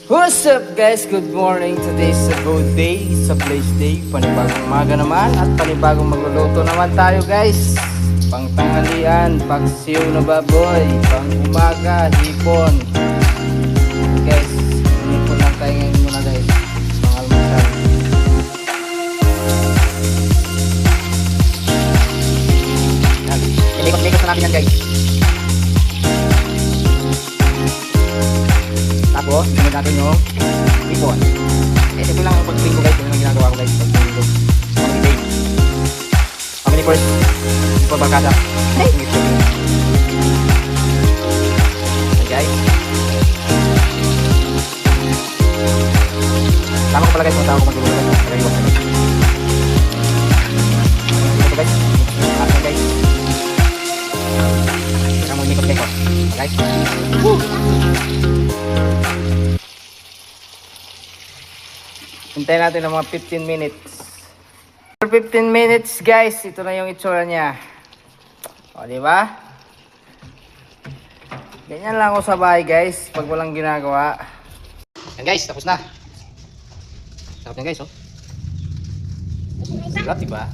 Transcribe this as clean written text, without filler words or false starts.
What's up guys? Good morning. Today's a good day. It's a place day. Panibagong umaga naman at panibagong magluluto naman tayo guys. Pang tanghalian, paksiw na baboy. Pang umaga, hipon. Guys, hipon lang tayo ngayon muna guys. Pang almusal. Yan. Ilikot-likot na natin yan guys. Tapos, sunod natin yung hipon. Ito lang ang pag-tuwing ko guys. Ito lang ang ginagawa ko guys. Pag-tuwing ko. Family day. Family first. Before barkada. Hey! Ayan guys. Tama ko pala guys. Kung tama ko mag-tuwing guys. Kaya iwas na guys. Ito guys. Ayan guys. Kaya mo inikot guys. Guys. Woo! Hintayin natin ng mga 15 minutes. For 15 minutes guys, ito na yung itsura niya. O, di ba? Ganyan lang ako sa bahay guys, pag walang ginagawa. Yan guys, tapos na. Sarap yan guys, oh. Sarap, di ba?